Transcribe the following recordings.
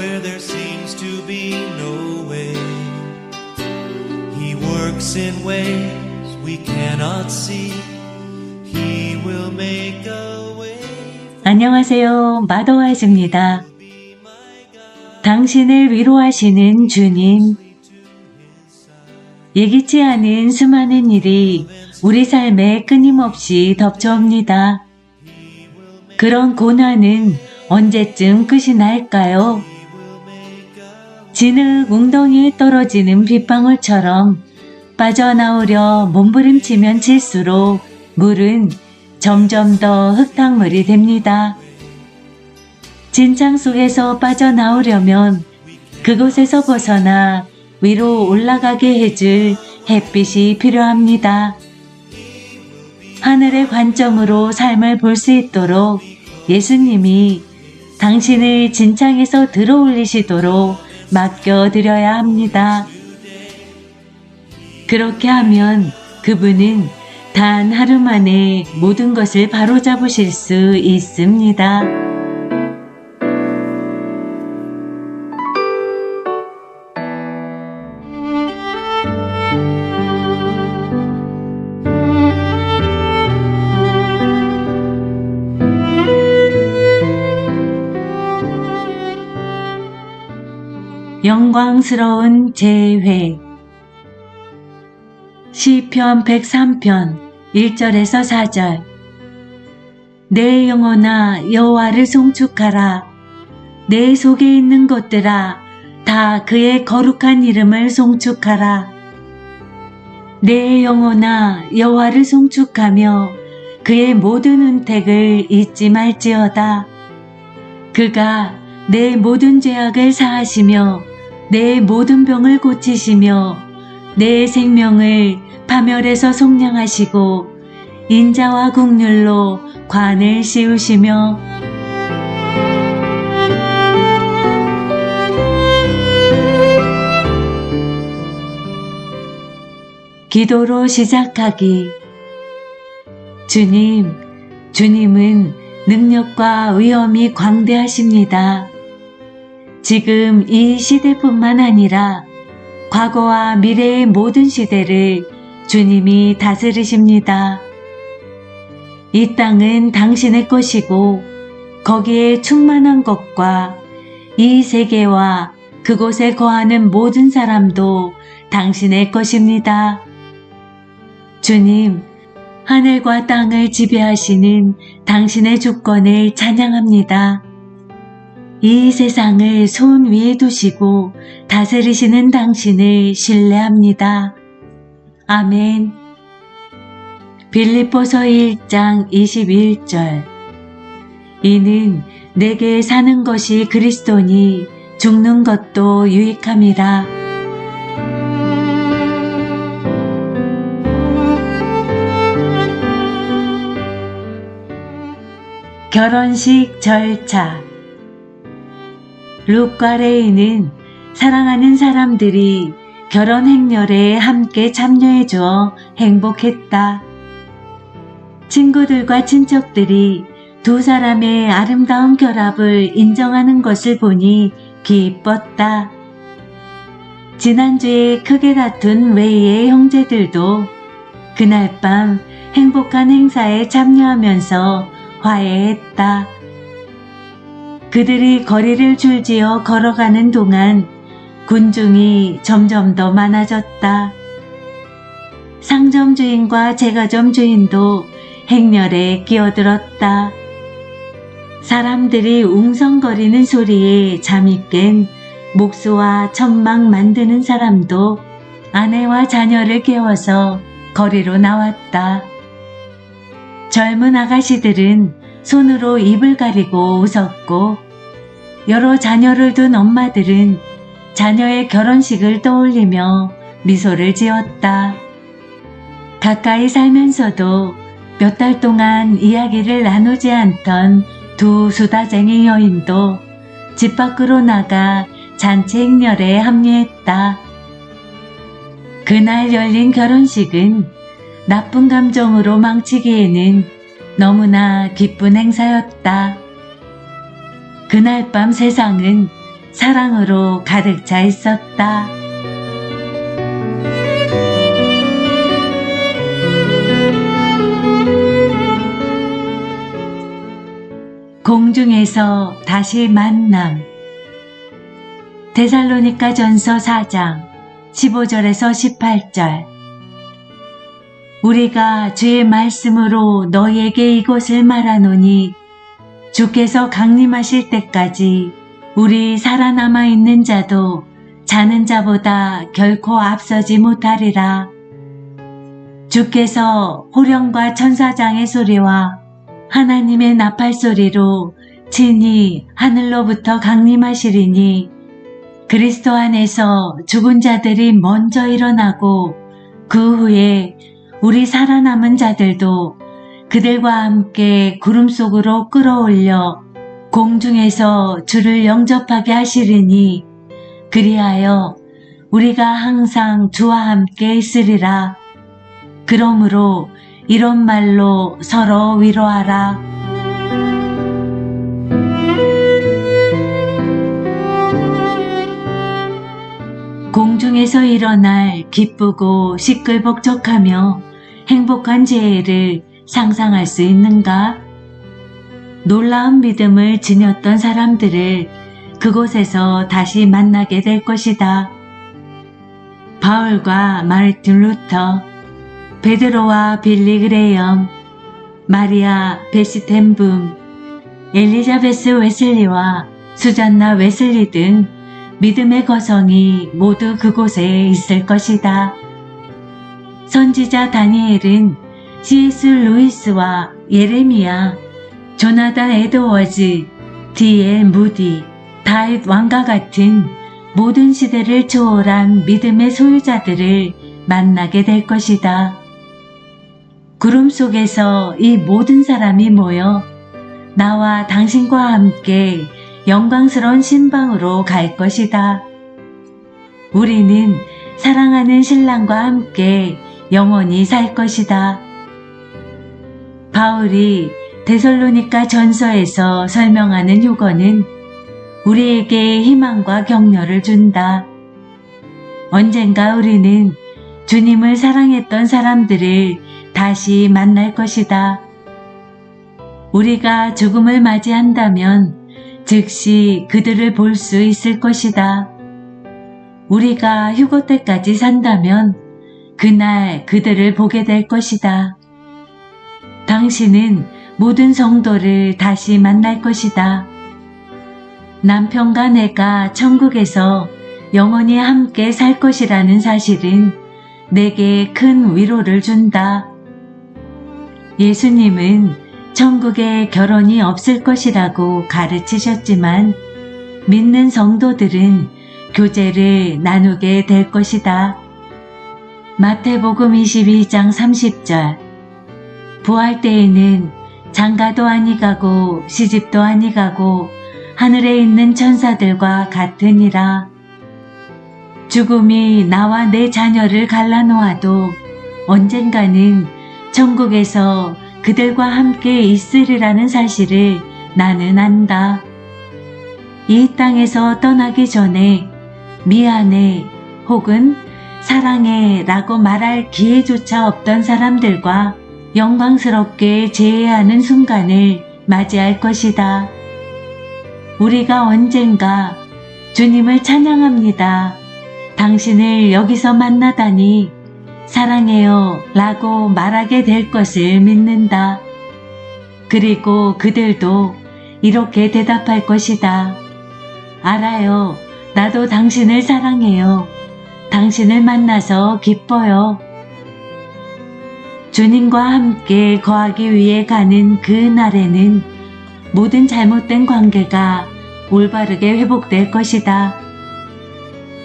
where there seems to be no way. He works in ways we cannot see. He will make a way. 안녕하세요. 마더와이즈입니다. 당신을 위로하시는 주님. 예기치 않은 수많은 일이 우리 삶에 끊임없이 덮쳐옵니다. 그런 고난은 언제쯤 끝이 날까요? 진흙 웅덩이에 떨어지는 빗방울처럼 빠져나오려 몸부림치면 칠수록 물은 점점 더 흙탕물이 됩니다. 진창 속에서 빠져나오려면 그곳에서 벗어나 위로 올라가게 해줄 햇빛이 필요합니다. 하늘의 관점으로 삶을 볼 수 있도록 예수님이 당신을 진창에서 들어올리시도록 맡겨드려야 합니다. 그렇게 하면 그분은 단 하루 만에 모든 것을 바로잡으실 수 있습니다. 영광스러운 재회. 시편 103편 1절에서 4절. 내 영혼아 여호와를 송축하라. 내 속에 있는 것들아 다 그의 거룩한 이름을 송축하라. 내 영혼아 여호와를 송축하며 그의 모든 은택을 잊지 말지어다. 그가 내 모든 죄악을 사하시며 내 모든 병을 고치시며 내 생명을 파멸에서 속량하시고 인자와 긍휼로 관을 씌우시며 기도로 시작하기. 주님, 주님은 능력과 위엄이 광대하십니다. 지금 이 시대뿐만 아니라 과거와 미래의 모든 시대를 주님이 다스리십니다. 이 땅은 당신의 것이고 거기에 충만한 것과 이 세계와 그곳에 거하는 모든 사람도 당신의 것입니다. 주님, 하늘과 땅을 지배하시는 당신의 주권을 찬양합니다. 이 세상을 손 위에 두시고 다스리시는 당신을 신뢰합니다. 아멘. 빌립보서 1장 21절. 이는 내게 사는 것이 그리스도니 죽는 것도 유익함이라. 결혼식 절차. 룩과 레이는 사랑하는 사람들이 결혼 행렬에 함께 참여해 주어 행복했다. 친구들과 친척들이 두 사람의 아름다운 결합을 인정하는 것을 보니 기뻤다. 지난주에 크게 다툰 웨이의 형제들도 그날 밤 행복한 행사에 참여하면서 화해했다. 그들이 거리를 줄지어 걸어가는 동안 군중이 점점 더 많아졌다. 상점 주인과 제과점 주인도 행렬에 끼어들었다. 사람들이 웅성거리는 소리에 잠이 깬 목수와 천막 만드는 사람도 아내와 자녀를 깨워서 거리로 나왔다. 젊은 아가씨들은 손으로 입을 가리고 웃었고 여러 자녀를 둔 엄마들은 자녀의 결혼식을 떠올리며 미소를 지었다. 가까이 살면서도 몇 달 동안 이야기를 나누지 않던 두 수다쟁이 여인도 집 밖으로 나가 잔치 행렬에 합류했다. 그날 열린 결혼식은 나쁜 감정으로 망치기에는 너무나 기쁜 행사였다. 그날 밤 세상은 사랑으로 가득 차 있었다. 공중에서 다시 만남. 데살로니가 전서 4장 15절에서 18절. 우리가 주의 말씀으로 너희에게 이것을 말하노니 주께서 강림하실 때까지 우리 살아남아 있는 자도 자는 자보다 결코 앞서지 못하리라. 주께서 호령과 천사장의 소리와 하나님의 나팔 소리로 친히 하늘로부터 강림하시리니 그리스도 안에서 죽은 자들이 먼저 일어나고 그 후에 우리 살아남은 자들도 그들과 함께 구름 속으로 끌어올려 공중에서 주를 영접하게 하시리니 그리하여 우리가 항상 주와 함께 있으리라. 그러므로 이런 말로 서로 위로하라. 공중에서 일어날 기쁘고 시끌벅적하며 행복한 재해를 상상할 수 있는가? 놀라운 믿음을 지녔던 사람들을 그곳에서 다시 만나게 될 것이다. 바울과 마르틴 루터, 베드로와 빌리 그레이엄, 마리아 베시텐붐, 엘리자베스 웨슬리와 수잔나 웨슬리 등 믿음의 거성이 모두 그곳에 있을 것이다. 선지자 다니엘은 C.S. 루이스와 예레미야, 조나단 에드워즈, D.L. 무디, 다윗 왕과 같은 모든 시대를 초월한 믿음의 소유자들을 만나게 될 것이다. 구름 속에서 이 모든 사람이 모여 나와 당신과 함께 영광스러운 신방으로 갈 것이다. 우리는 사랑하는 신랑과 함께 영원히 살 것이다. 바울이 데살로니가 전서에서 설명하는 휴거는 우리에게 희망과 격려를 준다. 언젠가 우리는 주님을 사랑했던 사람들을 다시 만날 것이다. 우리가 죽음을 맞이한다면 즉시 그들을 볼 수 있을 것이다. 우리가 휴거 때까지 산다면 그날 그들을 보게 될 것이다. 당신은 모든 성도를 다시 만날 것이다. 남편과 내가 천국에서 영원히 함께 살 것이라는 사실은 내게 큰 위로를 준다. 예수님은 천국에 결혼이 없을 것이라고 가르치셨지만 믿는 성도들은 교제를 나누게 될 것이다. 마태복음 22장 30절. 부활 때에는 장가도 아니 가고 시집도 아니 가고 하늘에 있는 천사들과 같으니라. 죽음이 나와 내 자녀를 갈라놓아도 언젠가는 천국에서 그들과 함께 있으리라는 사실을 나는 안다. 이 땅에서 떠나기 전에 미안해 혹은 사랑해 라고 말할 기회조차 없던 사람들과 영광스럽게 재회하는 순간을 맞이할 것이다. 우리가 언젠가 주님을 찬양합니다. 당신을 여기서 만나다니 사랑해요 라고 말하게 될 것을 믿는다. 그리고 그들도 이렇게 대답할 것이다. 알아요. 나도 당신을 사랑해요. 당신을 만나서 기뻐요. 주님과 함께 거하기 위해 가는 그 날에는 모든 잘못된 관계가 올바르게 회복될 것이다.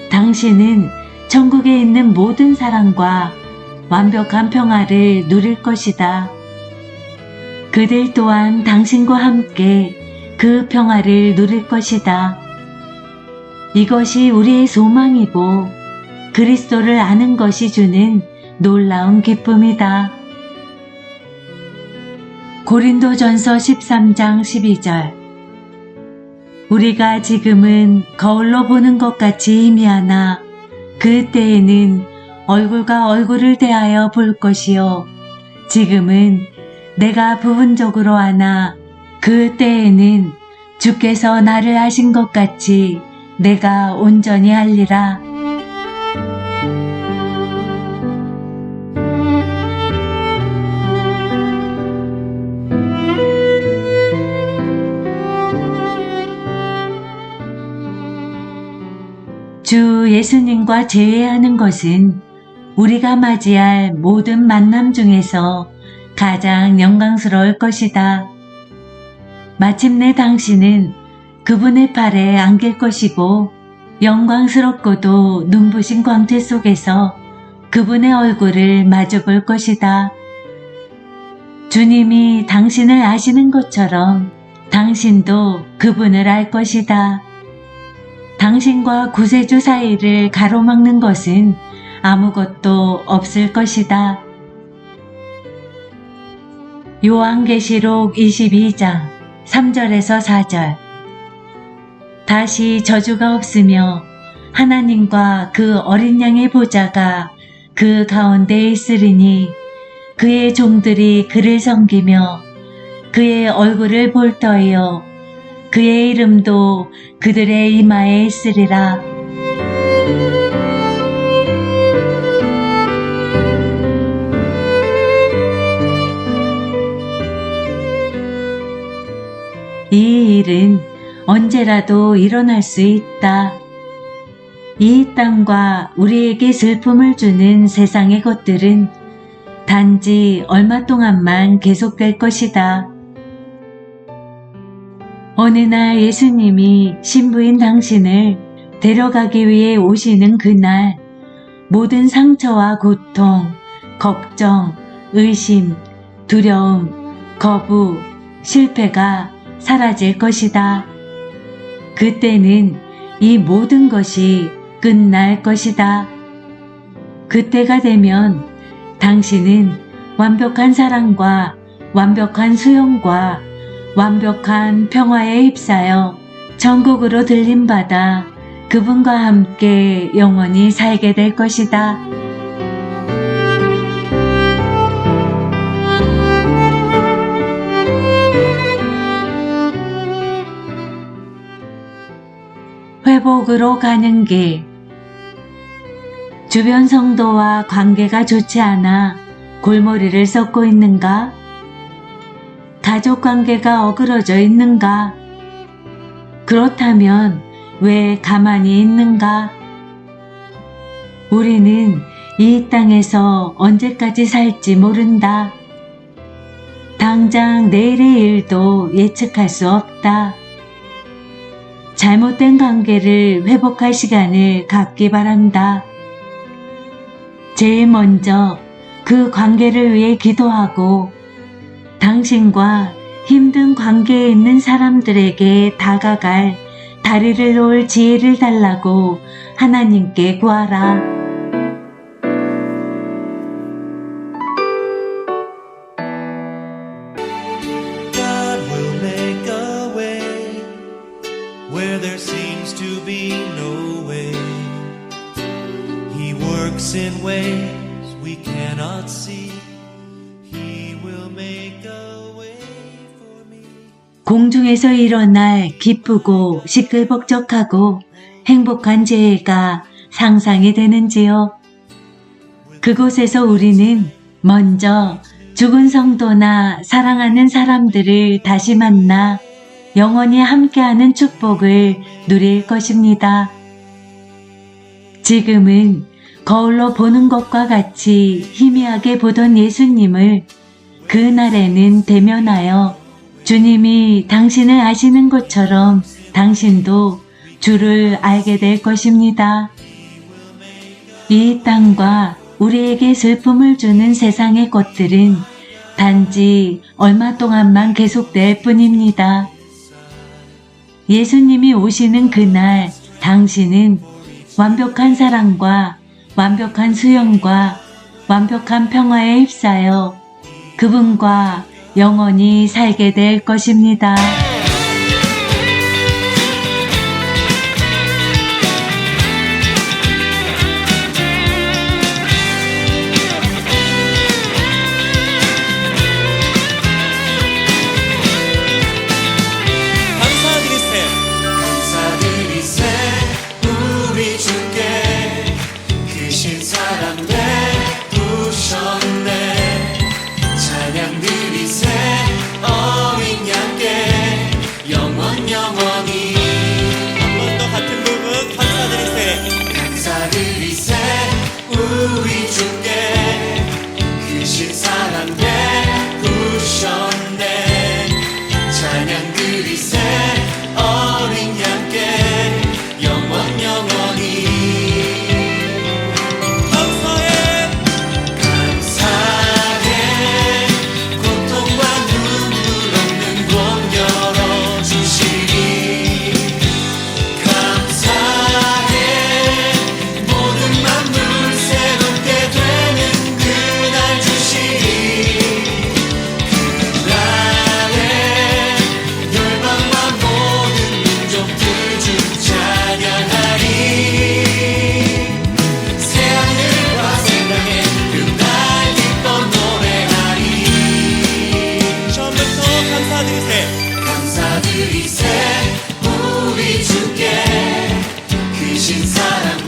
당신은 천국에 있는 모든 사랑과 완벽한 평화를 누릴 것이다. 그들 또한 당신과 함께 그 평화를 누릴 것이다. 이것이 우리의 소망이고 그리스도를 아는 것이 주는 놀라운 기쁨이다. 고린도전서 13장 12절. 우리가 지금은 거울로 보는 것 같이 희미하나 그때에는 얼굴과 얼굴을 대하여 볼 것이요. 지금은 내가 부분적으로 하나 그때에는 주께서 나를 하신 것 같이 내가 온전히 하리라. 주 예수님과 제외하는 것은 우리가 맞이할 모든 만남 중에서 가장 영광스러울 것이다. 마침내 당신은 그분의 팔에 안길 것이고 영광스럽고도 눈부신 광채 속에서 그분의 얼굴을 마주 볼 것이다. 주님이 당신을 아시는 것처럼 당신도 그분을 알 것이다. 당신과 구세주 사이를 가로막는 것은 아무것도 없을 것이다. 요한계시록 22장 3절에서 4절. 다시 저주가 없으며 하나님과 그 어린 양의 보좌가 그 가운데에 있으리니 그의 종들이 그를 섬기며 그의 얼굴을 볼 터이요 그의 이름도 그들의 이마에 있으리라. 이 일은 언제라도 일어날 수 있다. 이 땅과 우리에게 슬픔을 주는 세상의 것들은 단지 얼마 동안만 계속될 것이다. 어느 날 예수님이 신부인 당신을 데려가기 위해 오시는 그날 모든 상처와 고통, 걱정, 의심, 두려움, 거부, 실패가 사라질 것이다. 그때는 이 모든 것이 끝날 것이다. 그때가 되면 당신은 완벽한 사랑과 완벽한 수용과 완벽한 평화에 휩싸여 천국으로 들림받아 그분과 함께 영원히 살게 될 것이다. 회복으로 가는 길. 주변 성도와 관계가 좋지 않아 골머리를 썩고 있는가? 가족 관계가 어그러져 있는가? 그렇다면 왜 가만히 있는가? 우리는 이 땅에서 언제까지 살지 모른다. 당장 내일의 일도 예측할 수 없다. 잘못된 관계를 회복할 시간을 갖기 바란다. 제일 먼저 그 관계를 위해 기도하고 당신과 힘든 관계에 있는 사람들에게 다가갈 다리를 놓을 지혜를 달라고 하나님께 구하라. God will make a way where there seems to be no way. He works in ways we cannot see. He will make a way for me. 공중에서 일어날 기쁘고 시끌벅적하고 행복한 재해가 상상이 되는지요? 그곳에서 우리는 먼저 죽은 성도나 사랑하는 사람들을 다시 만나 영원히 함께하는 축복을 누릴 것입니다. 지금은 거울로 보는 것과 같이 희미하게 보던 예수님을 그날에는 대면하여 주님이 당신을 아시는 것처럼 당신도 주를 알게 될 것입니다. 이 땅과 우리에게 슬픔을 주는 세상의 것들은 단지 얼마 동안만 계속될 뿐입니다. 예수님이 오시는 그날 당신은 완벽한 사랑과 완벽한 수용과 완벽한 평화에 휩싸여 그분과 영원히 살게 될 것입니다. 감사드리세 우리 주께 크신 사랑